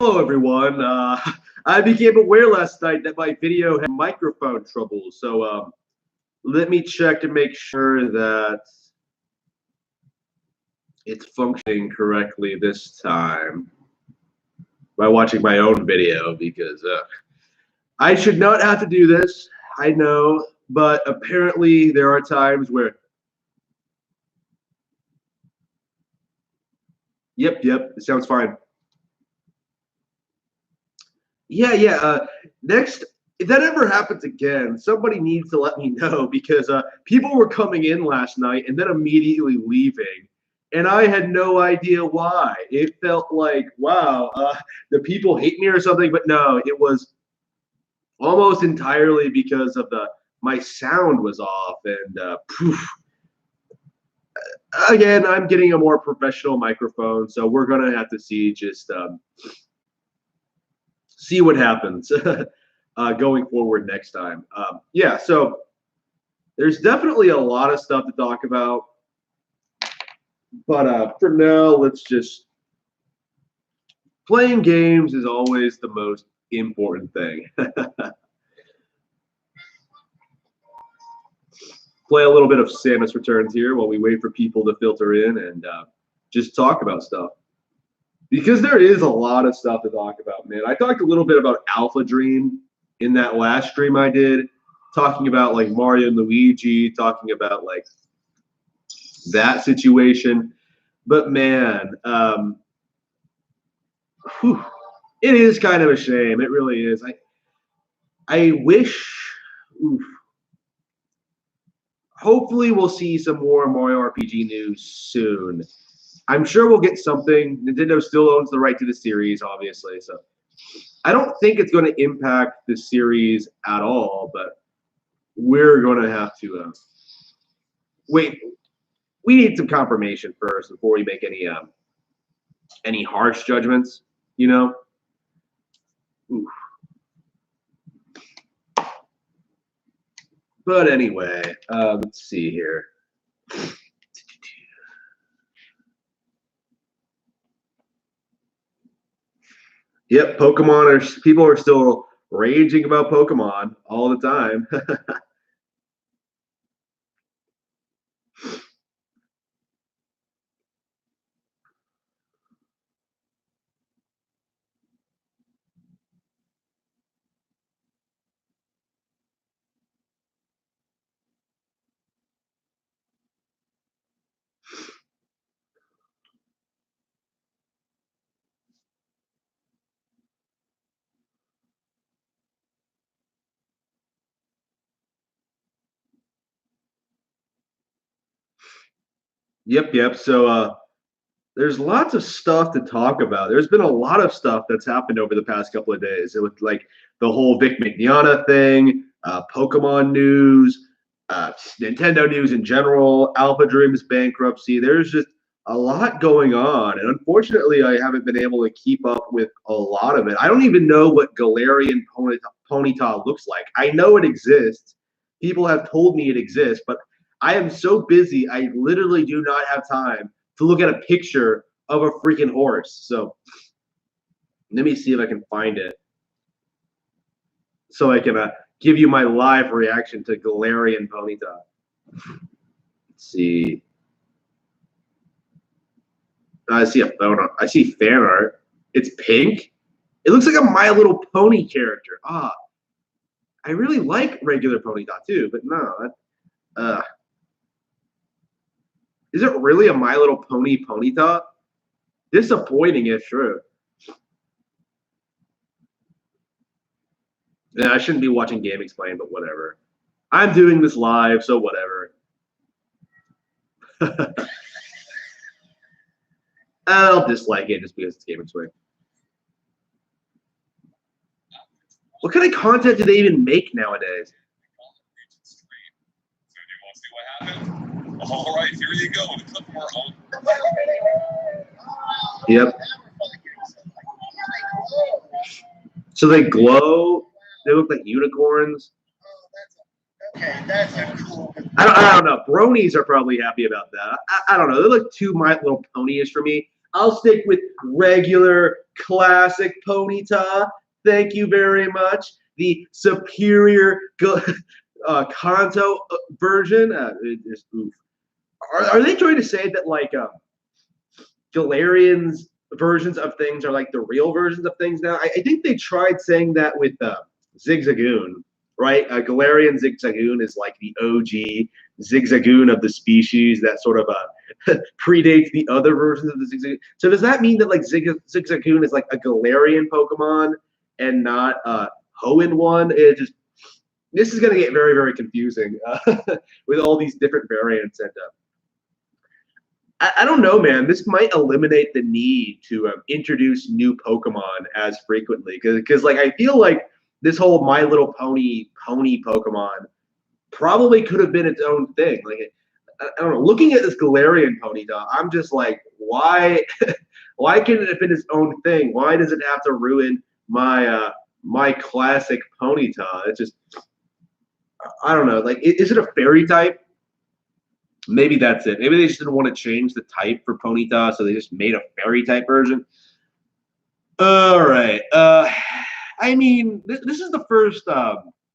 Hello, everyone. I became aware last night that my video had microphone trouble, so let me check to make sure that it's functioning correctly this time by watching my own video, because I should not have to do this, I know, but apparently there are times where... Yep, it sounds fine. Yeah. Next, if that ever happens again, somebody needs to let me know, because people were coming in last night and then immediately leaving, and I had no idea why. It felt like, wow, the people hate me or something, but no, it was almost entirely because of my sound was off, and poof. Again, I'm getting a more professional microphone, so we're gonna have to see what happens going forward next time. Yeah, so there's definitely a lot of stuff to talk about, but for now, let's just... Playing games is always the most important thing. Play a little bit of Samus Returns here while we wait for people to filter in and just talk about stuff. Because there is a lot of stuff to talk about, man. I talked a little bit about Alpha Dream in that last stream I did, talking about like Mario and Luigi, talking about like that situation. But man, it is kind of a shame. It really is. I wish... Oof. Hopefully we'll see some more Mario RPG news soon. I'm sure we'll get something. Nintendo still owns the right to the series, obviously, so I don't think it's going to impact the series at all, but we're going to have to wait. We need some confirmation first before we make any harsh judgments, you know? Oof. But anyway, let's see here. Yep, people are still raging about Pokemon all the time. Yep. So there's lots of stuff to talk about. There's been a lot of stuff that's happened over the past couple of days. It was like the whole Vic Mignogna thing, Pokemon news, Nintendo news in general, Alpha Dream's bankruptcy. There's just a lot going on, and unfortunately, I haven't been able to keep up with a lot of it. I don't even know what Galarian Ponyta looks like. I know it exists. People have told me it exists, but I am so busy, I literally do not have time to look at a picture of a freaking horse. So let me see if I can find it, so I can give you my live reaction to Galarian Ponyta. Let's see. I see a photo. I see fan art. It's pink. It looks like a My Little Pony character. I really like regular Ponyta too, but no. Is it really a My Little Pony Ponyta? Disappointing if true. Yeah, I shouldn't be watching Game Explain, but whatever. I'm doing this live, so whatever. I'll dislike it just because it's Game Explain. What kind of content do they even make nowadays? All right, here you go. Yep. So they glow. They look like unicorns. Okay, that's a cool. I don't know. Bronies are probably happy about that. I don't know. They look too My Little Pony-ish for me. I'll stick with regular classic Ponyta. Thank you very much. The superior Kanto version. Oof. Are they trying to say that like Galarian's versions of things are like the real versions of things now? I think they tried saying that with Zigzagoon, right? Galarian Zigzagoon is like the OG Zigzagoon of the species that sort of predates the other versions of the Zigzagoon. So does that mean that like Zigzagoon is like a Galarian Pokemon and not Hoenn one? This is going to get very, very confusing with all these different variants. And I don't know, man. This might eliminate the need to introduce new Pokemon as frequently because like I feel like this whole My Little Pony Pokemon probably could have been its own thing. Like I don't know. Looking at this Galarian Ponyta, I'm just like, why? Why can't it have been its own thing? Why does it have to ruin my classic Ponyta? It's just, I don't know. Like, is it a fairy type? Maybe that's it. Maybe they just didn't want to change the type for Ponyta, so they just made a fairy type version. All right. I mean, this is the first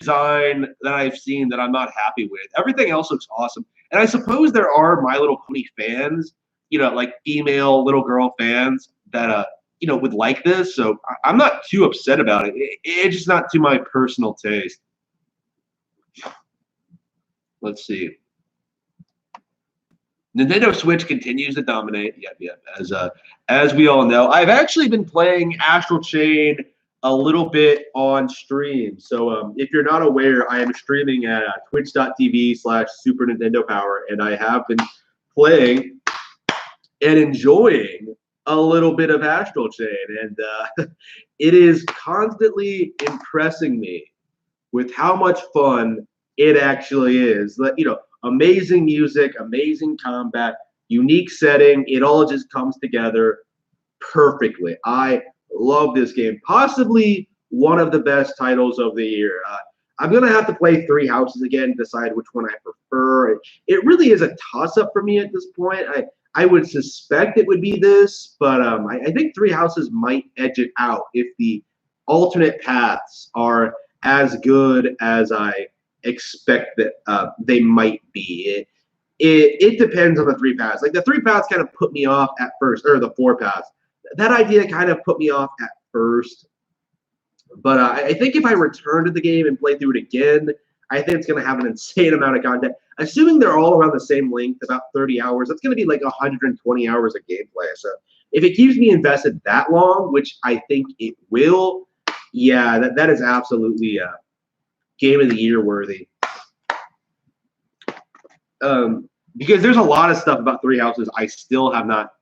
design that I've seen that I'm not happy with. Everything else looks awesome. And I suppose there are My Little Pony fans, like female little girl fans that, would like this. So I'm not too upset about it. It's just not to my personal taste. Let's see. Nintendo Switch continues to dominate. Yep. As we all know, I've actually been playing Astral Chain a little bit on stream. So if you're not aware, I am streaming at twitch.tv/Super Nintendo Power, and I have been playing and enjoying a little bit of Astral Chain, and it is constantly impressing me with how much fun it actually is. Amazing music, amazing combat, unique setting. It all just comes together perfectly. I love this game. Possibly one of the best titles of the year. I'm going to have to play Three Houses again, decide which one I prefer. It really is a toss-up for me at this point. I would suspect it would be this, but I think Three Houses might edge it out if the alternate paths are as good as I expect that they might be. It depends on the three paths. Like the three paths kind of put me off at first, or the four paths. That idea kind of put me off at first. But I think if I return to the game and play through it again, I think it's going to have an insane amount of content. Assuming they're all around the same length, about 30 hours, that's going to be like 120 hours of gameplay. So if it keeps me invested that long, which I think it will, yeah, that is absolutely Game of the Year worthy. Because there's a lot of stuff about Three Houses I still have not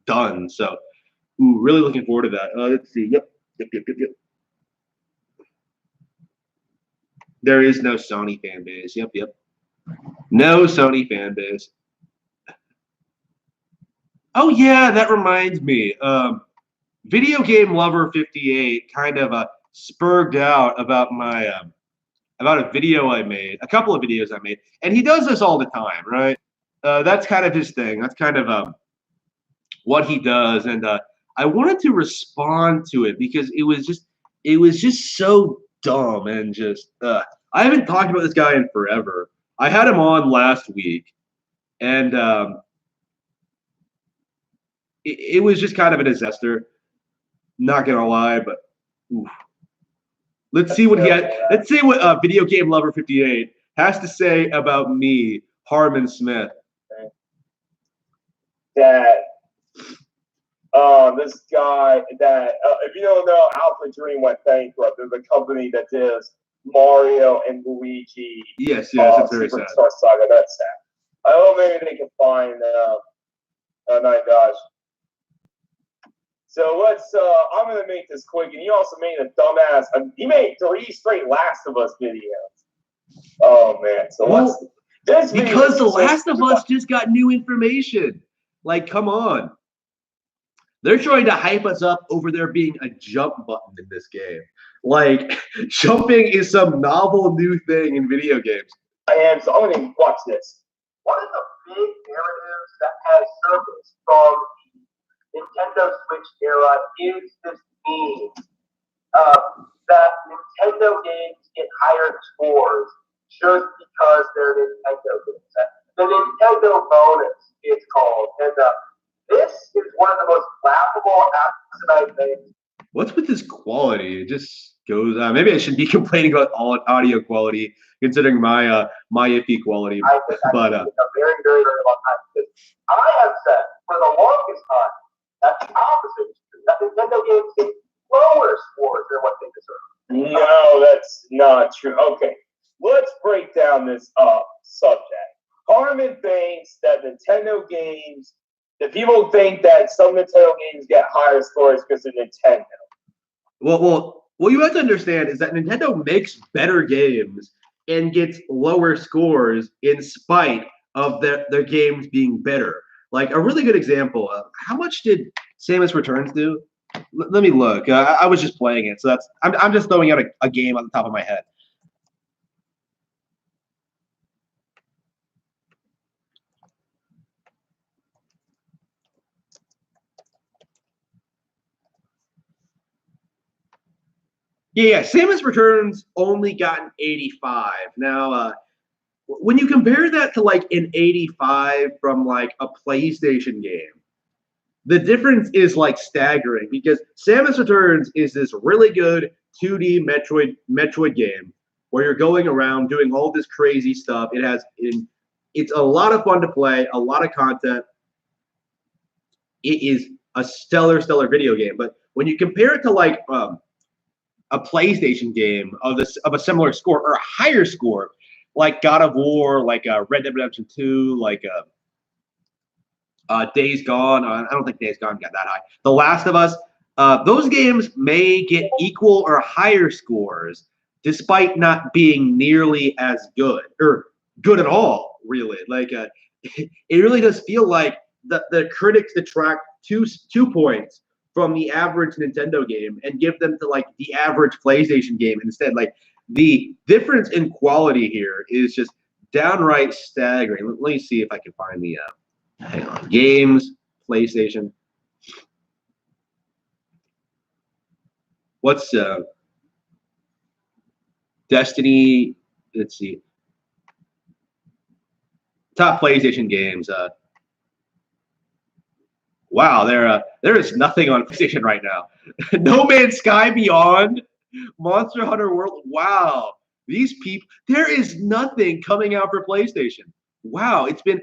done. So, really looking forward to that. Let's see. Yep. There is no Sony fan base. Yep. No Sony fan base. Oh yeah, that reminds me. Video Game Lover 58 kind of spurred out about my about a video I made, a couple of videos I made, and he does this all the time, right? That's kind of his thing. That's kind of what he does, and I wanted to respond to it because it was just so dumb and just I haven't talked about this guy in forever. I had him on last week, and it was just kind of a disaster. Not gonna lie, but oof. Let's see what Video Game Lover 58 has to say about me, Harmon Smith. That this guy that if you don't know, Alpha Dream went bankrupt. There's a company that does Mario and Luigi. Yes, that's very sad. Superstar Saga. That's sad. I hope maybe they can find. Oh my gosh. So let's. I'm gonna make this quick. And he also made a dumbass. He made 3 straight Last of Us videos. Oh man. So because The Last of Us just got new information. Like, come on. They're trying to hype us up over there being a jump button in this game. Like, jumping is some novel new thing in video games. I am. So I'm gonna watch this. One of the big narratives that has surfaced from the Nintendo Switch era is this meme that Nintendo games get higher scores just because they're Nintendo games. The Nintendo bonus, it's called. And this is one of the most laughable asinine things. What's with this quality? It just goes. Maybe I should be complaining about all audio quality, considering my my iffy quality. I think But a very, very, very long time. Because I have said for the longest time that the opposite is true. That Nintendo games get lower scores than what they deserve. No, that's not true. Okay, let's break down this subject. Harmon thinks that Nintendo games, that people think that some Nintendo games get higher scores because of Nintendo. Well, what you have to understand is that Nintendo makes better games and gets lower scores in spite of their games being better. Like a really good example of how much did Samus Returns do? Let me look. I was just playing it, so I'm just throwing out a game on the top of my head. Yeah, Samus Returns only got an 85. Now, when you compare that to like an 85 from like a PlayStation game, the difference is like staggering because Samus Returns is this really good 2D Metroid game where you're going around doing all this crazy stuff. It's a lot of fun to play, a lot of content. It is a stellar video game. But when you compare it to like a PlayStation game of a similar score or a higher score, like God of War, like Red Dead Redemption 2, like Days Gone. I don't think Days Gone got that high. The Last of Us. Those games may get equal or higher scores despite not being nearly as good or good at all, really. Like it really does feel like the critics detract two points from the average Nintendo game and give them to like the average PlayStation game instead. Like the difference in quality here is just downright staggering. Let me see if I can find the hang on, games, PlayStation. What's Destiny? Let's see. Top PlayStation games. Wow, there is nothing on PlayStation right now. No Man's Sky Beyond, Monster Hunter World. Wow, these people. There is nothing coming out for PlayStation. Wow, it's been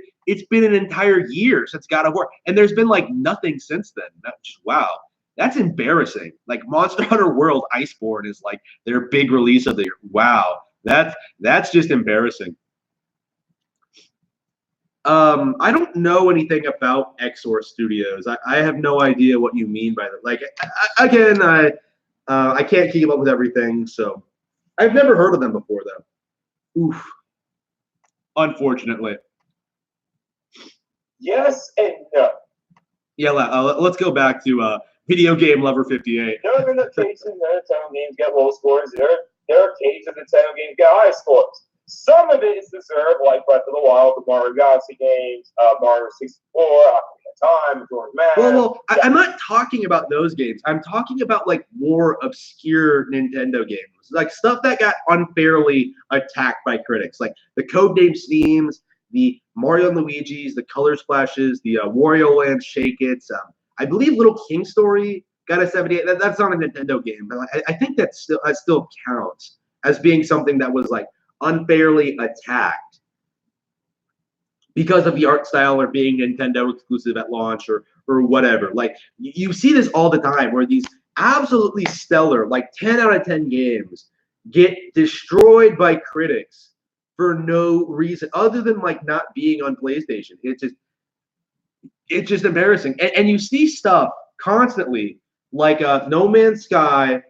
an entire year since God of War, and there's been like nothing since then. Just wow, that's embarrassing. Like Monster Hunter World Iceborne is like their big release of the year. Wow, that's just embarrassing. I don't know anything about Exor Studios. I have no idea what you mean by that. Like, again, I can't keep up with everything, so I've never heard of them before, though. Oof. Unfortunately. Yes and no. Yeah, let's go back to Video Game Lover 58. There are cases that Nintendo games get low scores. There are cases that Nintendo games get high scores. Some of it is deserved, like Breath of the Wild, the Mario Galaxy games, Mario 64, Ocarina of Time, Majora's Mask. Well, I'm not talking about those games. I'm talking about like more obscure Nintendo games, like stuff that got unfairly attacked by critics, like the Codename Steams, the Mario and Luigi's, the Color Splashes, the Wario Land Shake It's. I believe Little King Story got a 78. That's not a Nintendo game, but I think that still counts as being something that was like unfairly attacked because of the art style or being Nintendo exclusive at launch or whatever. Like you see this all the time where these absolutely stellar, like 10 out of 10 games get destroyed by critics for no reason other than like not being on PlayStation. It's just embarrassing. And you see stuff constantly like No Man's Sky,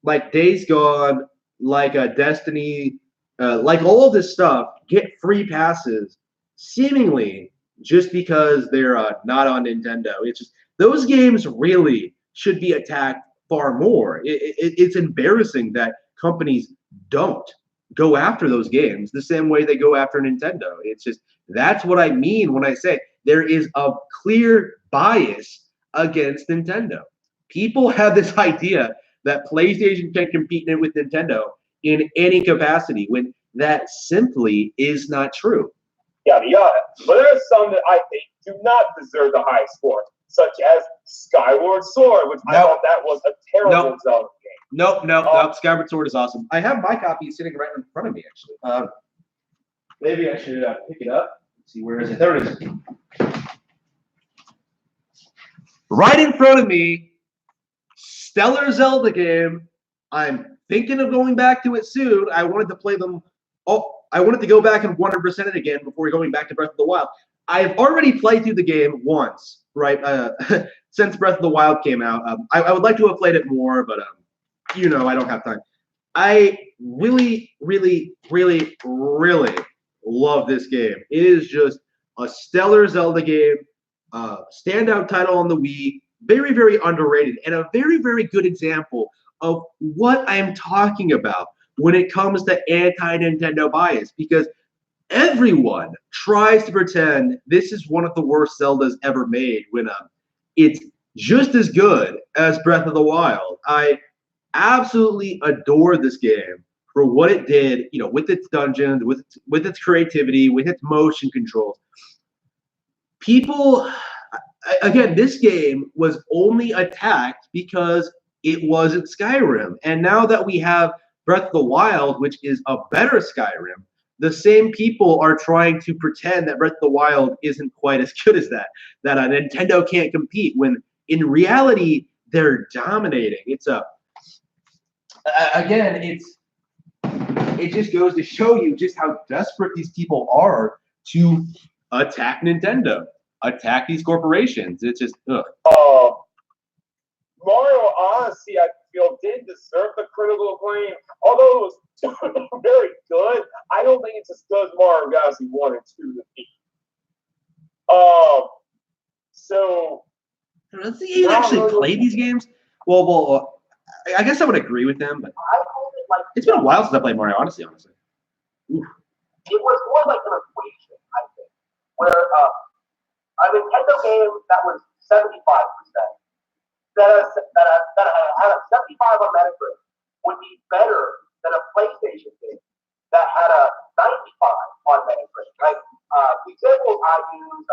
like Days Gone, like Destiny, like all of this stuff get free passes seemingly just because they're not on Nintendo. It's just those games really should be attacked far more. It's embarrassing that companies don't go after those games the same way they go after Nintendo. It's just that's what I mean when I say there is a clear bias against Nintendo. People have this idea that PlayStation can compete with Nintendo in any capacity when that simply is not true. Yada yada. But there are some that I think do not deserve the high score, such as Skyward Sword, which I thought that was a terrible Zelda game. Nope. Skyward Sword is awesome. I have my copy sitting right in front of me, actually. Maybe I should pick it up. Let's see, where is it? There it is. Right in front of me, stellar Zelda game. I'm thinking of going back to it soon. I wanted to play them. I wanted to go back and 100% it again before going back to Breath of the Wild. I've already played through the game once, right? Since Breath of the Wild came out. I would like to have played it more, but I don't have time. I really, really, really, really love this game. It is just a stellar Zelda game, standout title on the Wii, very, very underrated, and a very, very good example of what I'm talking about when it comes to anti-Nintendo bias, because everyone tries to pretend this is one of the worst Zeldas ever made when it's just as good as Breath of the Wild. I absolutely adore this game for what it did, with its dungeons, with its creativity, with its motion controls. People, again, this game was only attacked because it wasn't Skyrim. And now that we have Breath of the Wild, which is a better Skyrim, the same people are trying to pretend that Breath of the Wild isn't quite as good as that Nintendo can't compete, when in reality they're dominating. It just goes to show you just how desperate these people are to attack Nintendo, attack these corporations. It's just Mario, honestly, I feel did deserve the critical acclaim, although it was very good. I don't think it's as good as Mario Galaxy 1 and 2 to me. So does he even actually play these games? Well, I guess I would agree with them, but it's been a while since I played Mario Odyssey, honestly. Oof. It was more like an equation, I think, where a Nintendo game that was 75%, that had a 75 on Metacritic, would be better than a PlayStation game that had a 95 on Metacritic. Like, the examples I use,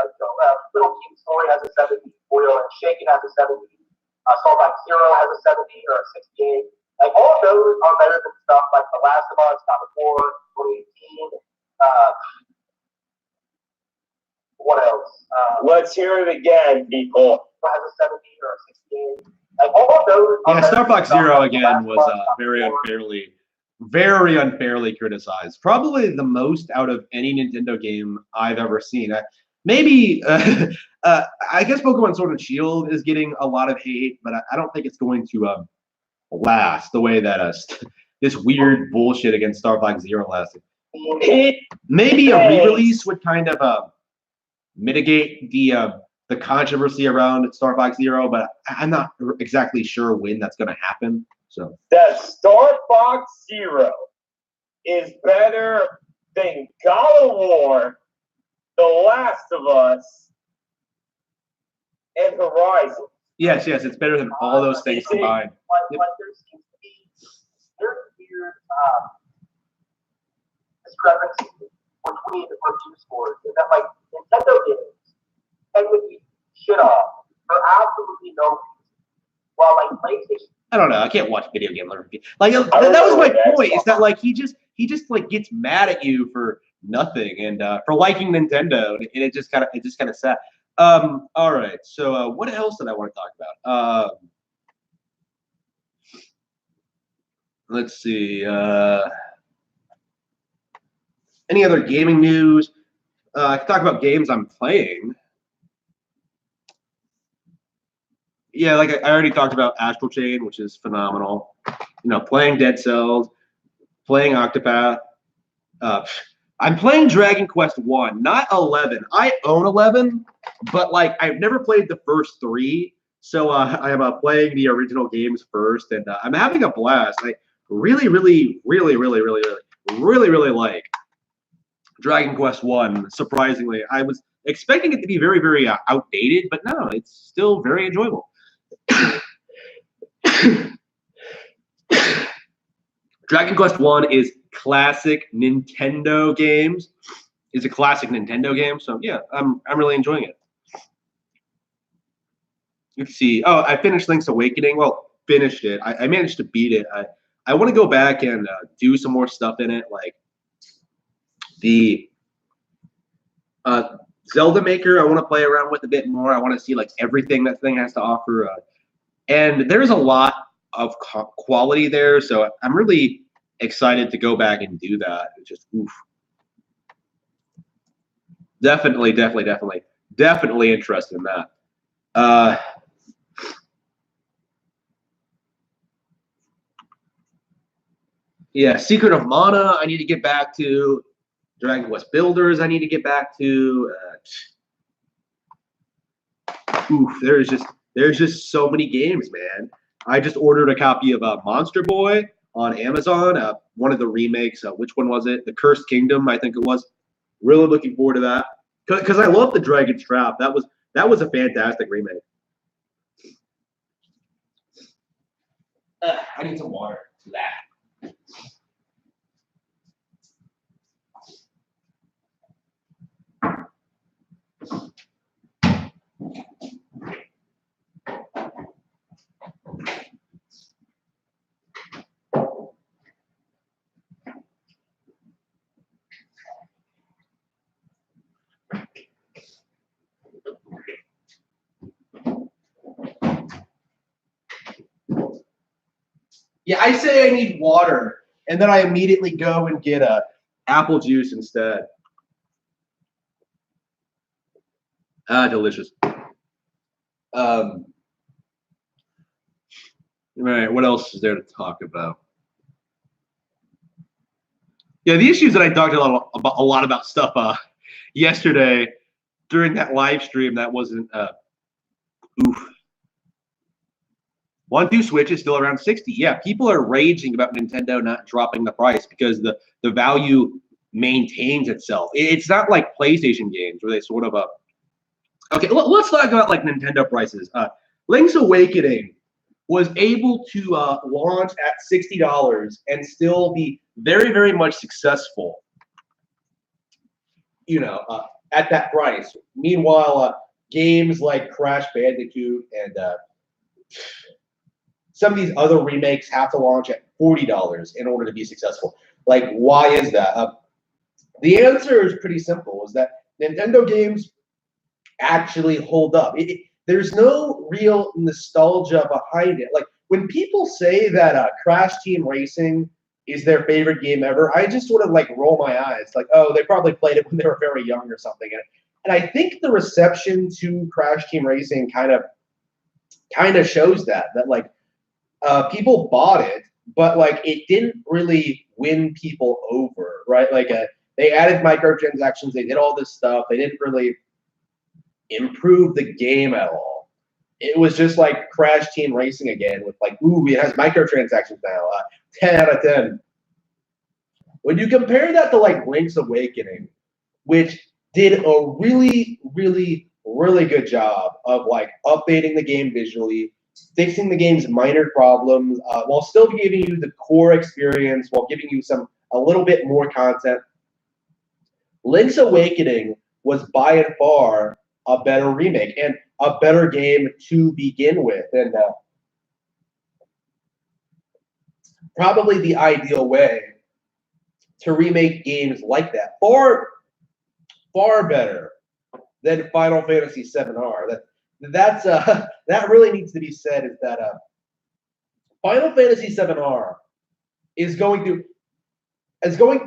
Little King Story has a 70, Boil and Shaken has a 70, Starlight Zero has a 70 or a 68. Like, all of those are better than stuff like The Last of Us, God of War, 2018. What else? Let's hear it again, people. Has a 70 or a 68. Like, all of those. Yeah, Star Fox Zero again was very unfairly criticized. Probably the most out of any Nintendo game I've ever seen. I guess Pokemon Sword and Shield is getting a lot of hate, but I don't think it's going to last the way that this weird bullshit against Star Fox Zero lasted. Maybe a re-release would kind of mitigate the controversy around Star Fox Zero, but I'm not exactly sure when that's going to happen. So that Star Fox Zero is better than God of War, The Last of Us, and Horizon. Yes, it's better than all those things combined. Like there seems to be weird discrepancy between the review scores, is that like Nintendo games tend to be shit off for absolutely no reason, while like PlayStation. I don't know. I can't watch video game review. Like that was my point. Is that like he just like gets mad at you for nothing and for liking Nintendo, and it just kind of sad. All right. So what else did I want to talk about? Let's see. Any other gaming news? I can talk about games I'm playing. Yeah, like I already talked about Astral Chain, which is phenomenal. Playing Dead Cells, playing Octopath. I'm playing Dragon Quest 1, not 11. I own 11, but like I've never played the first 3, so I'm playing the original games first, and I'm having a blast. I really like Dragon Quest One. Surprisingly, I was expecting it to be very, very outdated, but no, it's still very enjoyable. Dragon Quest One is classic Nintendo games. Is a classic Nintendo game, so yeah, I'm really enjoying it. Let's see. Oh, I finished Link's Awakening. Well, finished it. I managed to beat it. I want to go back and do some more stuff in it, like the Zelda Maker. I want to play around with a bit more. I want to see like everything that thing has to offer. And there's a lot of quality there, so I'm really excited to go back and do that. It's just oof. Definitely interested in that. Yeah, Secret of Mana, I need to get back to. Dragon Quest Builders, I need to get back to. There's just so many games, man. I just ordered a copy of Monster Boy on Amazon. One of the remakes. Which one was it? The Cursed Kingdom, I think it was. Really looking forward to that because I love the Dragon's Trap. That was a fantastic remake. I need some water for that. Yeah, I say I need water, and then I immediately go and get apple juice instead. Delicious. All right, what else is there to talk about? Yeah, the issues that I talked a lot about stuff yesterday during that live stream that wasn't oof. 1-2 Switch is still around 60. Yeah, people are raging about Nintendo not dropping the price because the value maintains itself. It's not like PlayStation games where they sort of okay, let's talk about like Nintendo prices. Link's Awakening was able to launch at $60 and still be very, very much successful. You know, at that price. Meanwhile, games like Crash Bandicoot and some of these other remakes have to launch at $40 in order to be successful. Like, why is that? The answer is pretty simple: is that Nintendo games actually hold up. There's no real nostalgia behind it. Like when people say that Crash Team Racing is their favorite game ever, I just sort of like roll my eyes, like, oh, they probably played it when they were very young or something. And I think the reception to Crash Team Racing kind of shows that like people bought it, but like it didn't really win people over, right? Like they added microtransactions, they did all this stuff, they didn't really improve the game at all. It was just like Crash Team Racing again with like, ooh, it has microtransactions now. 10 out of 10. When you compare that to like Link's Awakening, which did a really, really, really good job of like updating the game visually, fixing the game's minor problems, while still giving you the core experience, while giving you a little bit more content. Link's Awakening was by and far a better remake and a better game to begin with, and probably the ideal way to remake games like that. Far better than Final Fantasy VII-R. That really needs to be said, is that Final Fantasy VII-R is going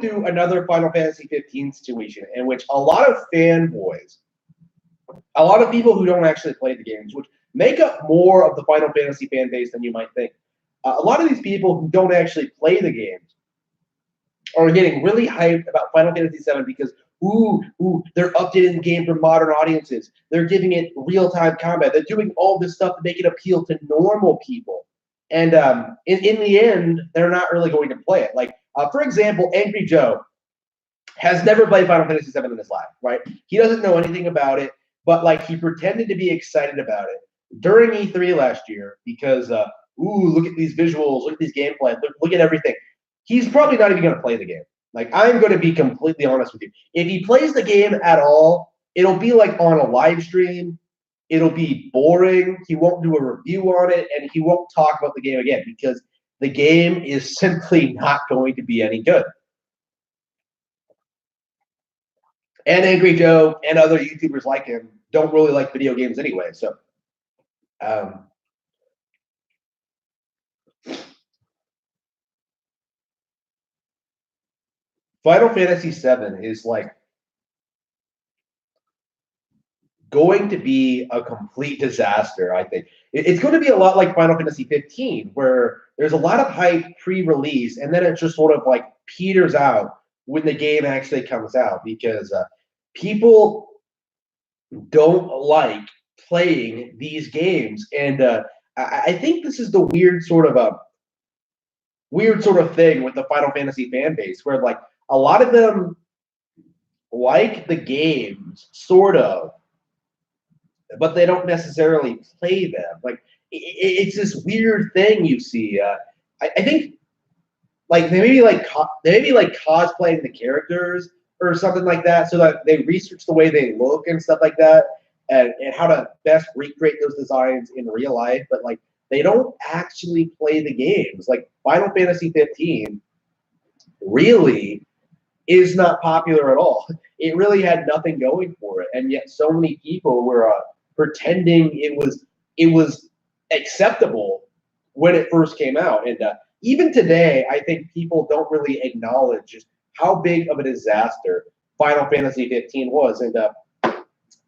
through another Final Fantasy 15 situation in which a lot of fanboys, a lot of people who don't actually play the games, which make up more of the Final Fantasy fan base than you might think. A lot of these people who don't actually play the games are getting really hyped about Final Fantasy VII because, they're updating the game for modern audiences. They're giving it real-time combat. They're doing all this stuff to make it appeal to normal people. And in the end, they're not really going to play it. Like, for example, Angry Joe. has never played Final Fantasy VII in his life, right? He doesn't know anything about it, but like he pretended to be excited about it during E3 last year because, ooh, look at these visuals, look at these gameplay, look at everything. He's probably not even going to play the game. Like, I'm going to be completely honest with you. If he plays the game at all, it'll be like on a live stream. It'll be boring. He won't do a review on it, and he won't talk about the game again because the game is simply not going to be any good. And Angry Joe and other YouTubers like him don't really like video games anyway. So, Final Fantasy VII is like going to be a complete disaster, I think. It's going to be a lot like Final Fantasy 15, where there's a lot of hype pre-release, and then it just sort of like peters out when the game actually comes out because people don't like playing these games, and I think this is the weird sort of thing with the Final Fantasy fan base, where like a lot of them like the games, sort of, but they don't necessarily play them. Like it's this weird thing you see. I think like they may be like cosplaying the characters or something like that, so that they research the way they look and stuff like that, and how to best recreate those designs in real life. But like they don't actually play the games. Like Final Fantasy 15 really is not popular at all. It really had nothing going for it, and yet so many people were pretending it was acceptable when it first came out. And even today, I think people don't really acknowledge just how big of a disaster Final Fantasy 15 was. And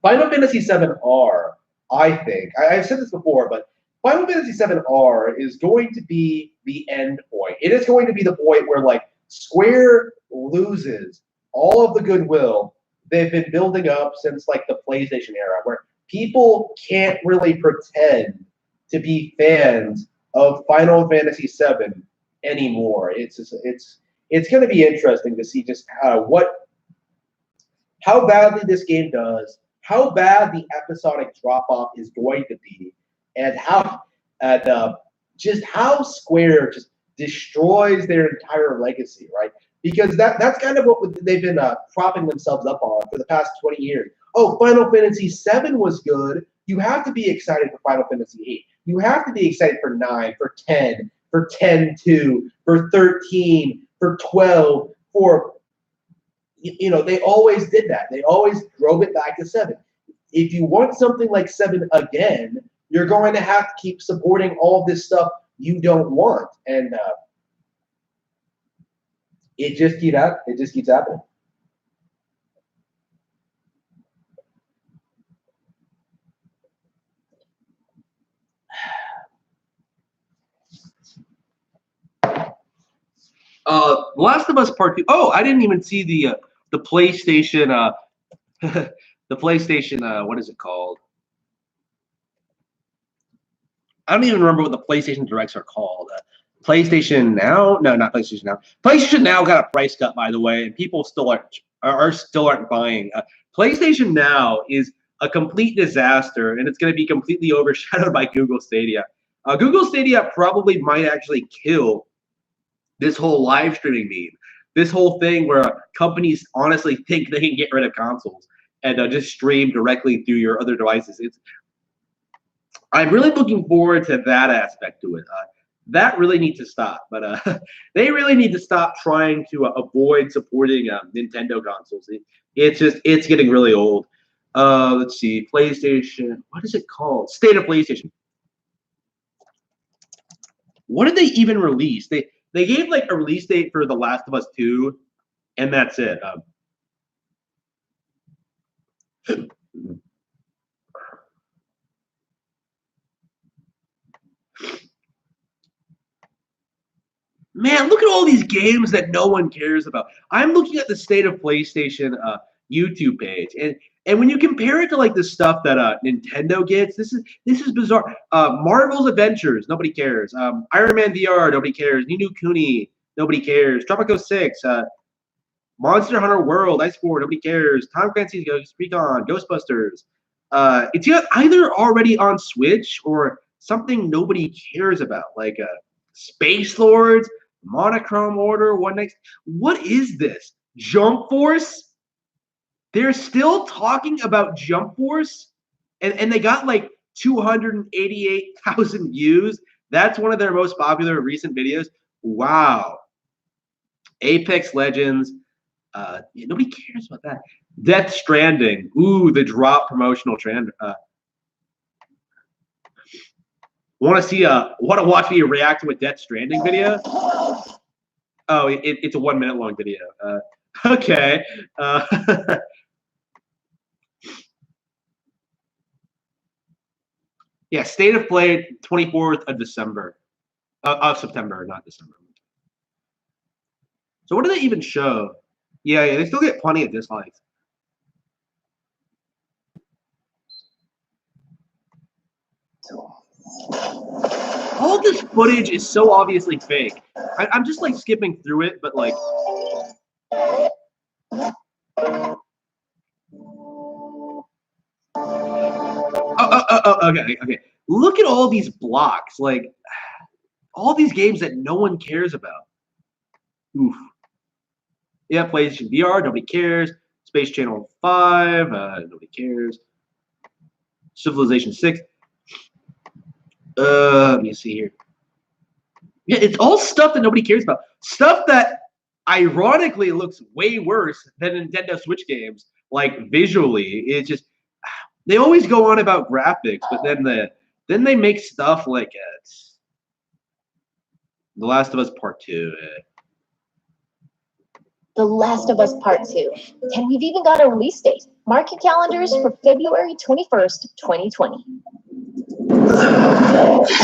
Final Fantasy 7R, I think, I've said this before, but Final Fantasy 7R is going to be the end point. It is going to be the point where like Square loses all of the goodwill they've been building up since like the PlayStation era, where people can't really pretend to be fans of Final Fantasy VII anymore. It's going to be interesting to see just how badly this game does, how bad the episodic drop off is going to be, and just how Square just destroys their entire legacy, right? Because that's kind of what they've been propping themselves up on for the past 20 years. Oh, Final Fantasy VII was good. You have to be excited for Final Fantasy VIII. You have to be excited for 9, for 10, for 10-2, for 13, for 12, for they always did that. They always drove it back to 7. If you want something like 7 again, you're going to have to keep supporting all this stuff you don't want. And it just keeps happening. Last of Us Part 2. Oh, I didn't even see the PlayStation the PlayStation what is it called? I don't even remember what the PlayStation Directs are called. PlayStation Now? No, not PlayStation Now. PlayStation Now got a price cut, by the way, and people still aren't buying. PlayStation Now is a complete disaster, and it's going to be completely overshadowed by Google Stadia. Google Stadia probably might actually kill this whole live streaming meme. This whole thing where companies honestly think they can get rid of consoles and just stream directly through your other devices. I'm really looking forward to that aspect to it. That really needs to stop, but they really need to stop trying to avoid supporting Nintendo consoles. It's getting really old. Let's see, PlayStation. What is it called? State of PlayStation. What did they even release? They gave like a release date for The Last of Us 2, and that's it. Man, look at all these games that no one cares about. I'm looking at the State of PlayStation YouTube page, and when you compare it to like the stuff that Nintendo gets, this is bizarre. Marvel's Adventures, nobody cares. Iron Man VR, nobody cares. Ni no Kuni, nobody cares. Tropico 6, Monster Hunter World, Ice War, nobody cares. Tom Clancy's Ghost Recon, Ghostbusters. It's either already on Switch or something nobody cares about, like Space Lords, Monochrome Order, One Night. What is this? Jump Force? They're still talking about Jump Force, and they got like 288,000 views. That's one of their most popular recent videos. Wow. Apex Legends. Nobody cares about that. Death Stranding. Ooh, the drop promotional trend. Want to watch me react to a Death Stranding video? Oh, it's a 1 minute long video. Okay. Yeah, State of Play, 24th of December. Of September, not December. So what do they even show? Yeah, they still get plenty of dislikes. All this footage is so obviously fake. I'm just like skipping through it, but like. Okay. Look at all these blocks, like all these games that no one cares about. Oof. Yeah, PlayStation VR, nobody cares. Space Channel 5, nobody cares. Civilization 6. Let me see here. Yeah, it's all stuff that nobody cares about. Stuff that ironically looks way worse than Nintendo Switch games. Like visually, it's just they always go on about graphics, but then they make stuff like The Last of Us Part 2. The Last of Us Part 2. And we've even got a release date. Mark your calendars for February 21st, 2020.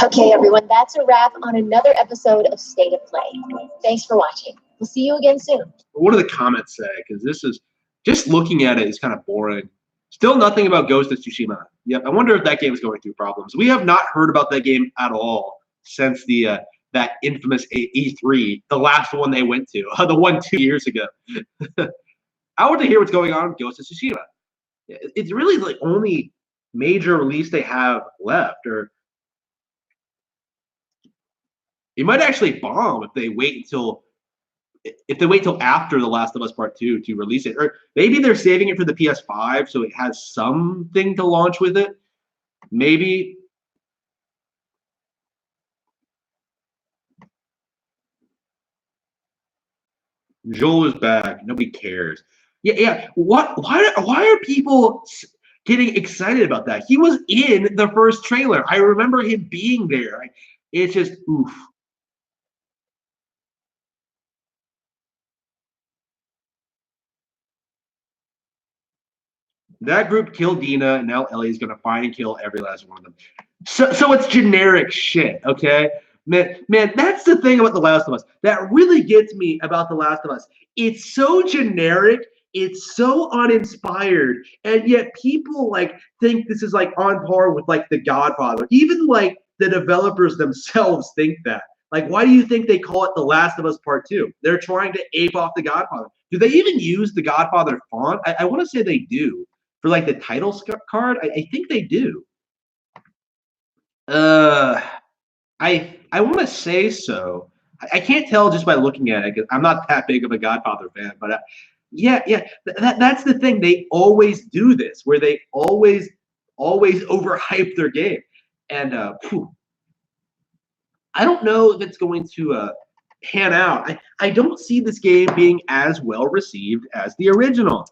Okay, everyone, that's a wrap on another episode of State of Play. Thanks for watching. We'll see you again soon. What do the comments say? Because this is just looking at it is kind of boring. Still nothing about Ghost of Tsushima. Yep, I wonder if that game is going through problems. We have not heard about that game at all since the that infamous E3, the last one they went to, the one 2 years ago. I want to hear what's going on with Ghost of Tsushima. It's really the only major release they have left, or it might actually bomb if they wait until after The Last of Us Part 2 to release it. Or maybe they're saving it for the PS5 so it has something to launch with it. Maybe. Joel is back. Nobody cares. Yeah. What? Why are people getting excited about that? He was in the first trailer. I remember him being there. It's just oof. That group killed Dina, and now Ellie's gonna find and kill every last one of them. So it's generic shit, okay? Man, that's the thing about The Last of Us. That really gets me about The Last of Us. It's so generic, it's so uninspired, and yet people like think this is like on par with like The Godfather. Even like the developers themselves think that. Like, why do you think they call it The Last of Us Part 2? They're trying to ape off The Godfather. Do they even use The Godfather font? I want to say they do. For like the title card, I think they do. I want to say so. I can't tell just by looking at it because I'm not that big of a Godfather fan. But yeah, that's the thing. They always do this, where they always overhype their game, and I don't know if it's going to pan out. I don't see this game being as well received as the original.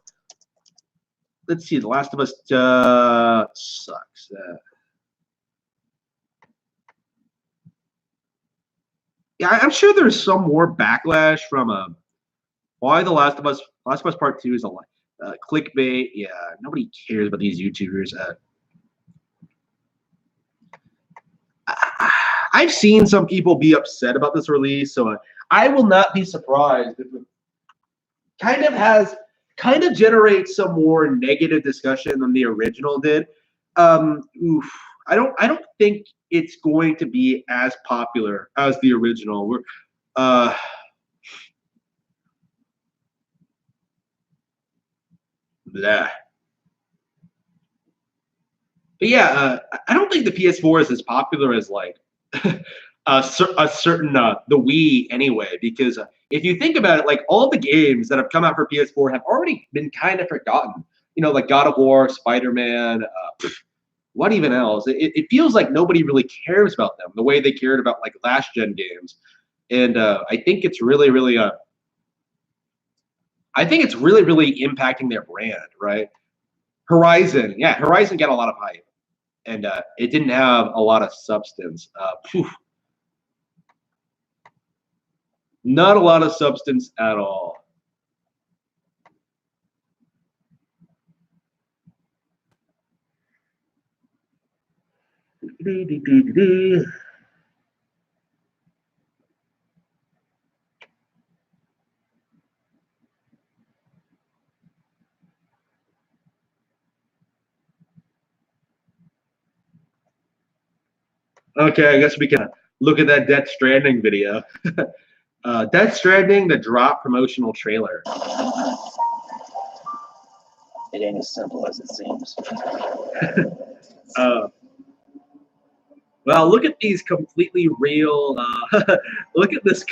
Let's see. The Last of Us sucks. Yeah, I'm sure there's some more backlash from why The Last of Us Part 2 is a clickbait. Yeah, nobody cares about these YouTubers. I've seen some people be upset about this release, so I will not be surprised if it kind of generates some more negative discussion than the original did. I don't think it's going to be as popular as the original. Blah. But yeah, I don't think the PS4 is as popular as like a certain the Wii anyway. Because if you think about it, like all the games that have come out for PS4 have already been kind of forgotten. You know, like God of War, Spider-Man, what even else? It feels like nobody really cares about them the way they cared about like last gen games, and I think it's really, really I think it's really, really impacting their brand, right? Horizon, yeah, Horizon got a lot of hype, and it didn't have a lot of substance. Not a lot of substance at all. Okay, I guess we can look at that Death Stranding video. Death Stranding, the drop promotional trailer. It ain't as simple as it seems. Well, look at these completely real. Look at this.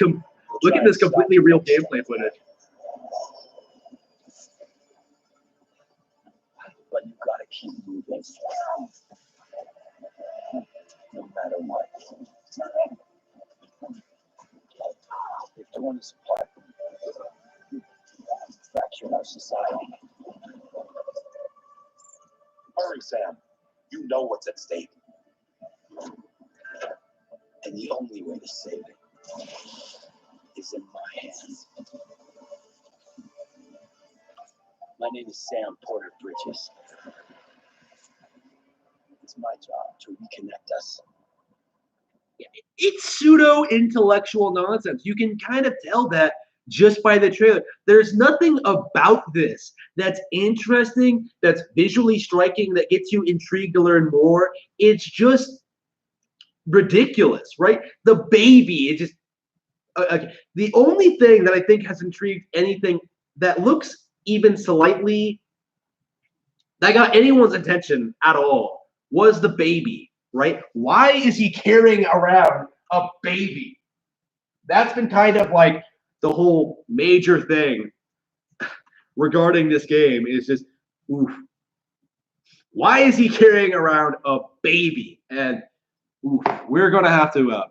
Look at this completely real gameplay footage. But you gotta keep moving. No matter what. If torn us apart, fracturing our society. Hurry, Sam. You know what's at stake. And the only way to save it is in my hands. My name is Sam Porter Bridges. It's my job to reconnect us. It's pseudo intellectual nonsense. You can kind of tell that just by the trailer. There's nothing about this that's interesting, that's visually striking, that gets you intrigued to learn more. It's just ridiculous, right? The baby, it just the only thing that I think has intrigued anything that looks even slightly that got anyone's attention at all was the baby, right? Why is he carrying around a baby? That's been kind of like the whole major thing regarding this game is just, oof. Why is he carrying around a baby? And oof, we're gonna have to,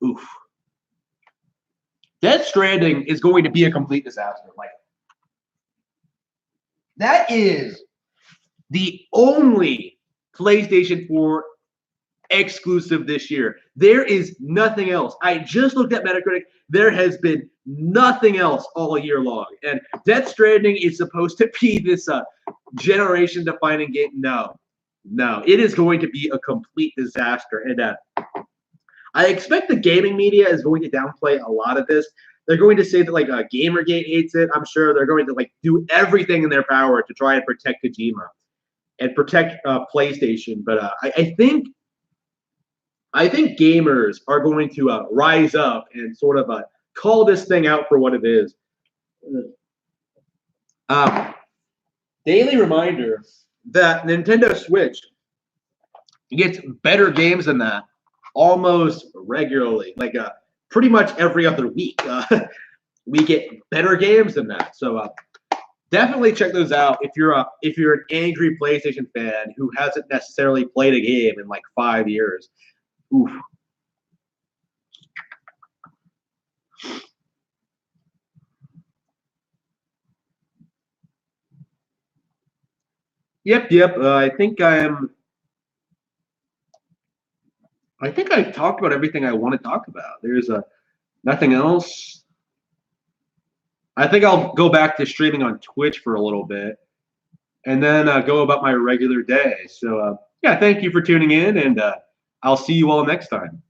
oof. Death Stranding is going to be a complete disaster. Like, that is the only PlayStation 4 exclusive this year. There is nothing else. I just looked at Metacritic. There has been nothing else all year long. And Death Stranding is supposed to be this generation-defining game. No. It is going to be a complete disaster. And I expect the gaming media is going to downplay a lot of this. They're going to say that like Gamergate hates it. I'm sure they're going to like do everything in their power to try and protect Kojima and protect PlayStation. But I think gamers are going to rise up and sort of call this thing out for what it is. Daily reminder that Nintendo Switch gets better games than that almost regularly, like pretty much every other week. We get better games than that. So definitely check those out if you're an angry PlayStation fan who hasn't necessarily played a game in like 5 years. Oof. Yep. I think I've talked about everything I want to talk about. There's nothing else. I think I'll go back to streaming on Twitch for a little bit, and then go about my regular day. So yeah, thank you for tuning in, and I'll see you all next time.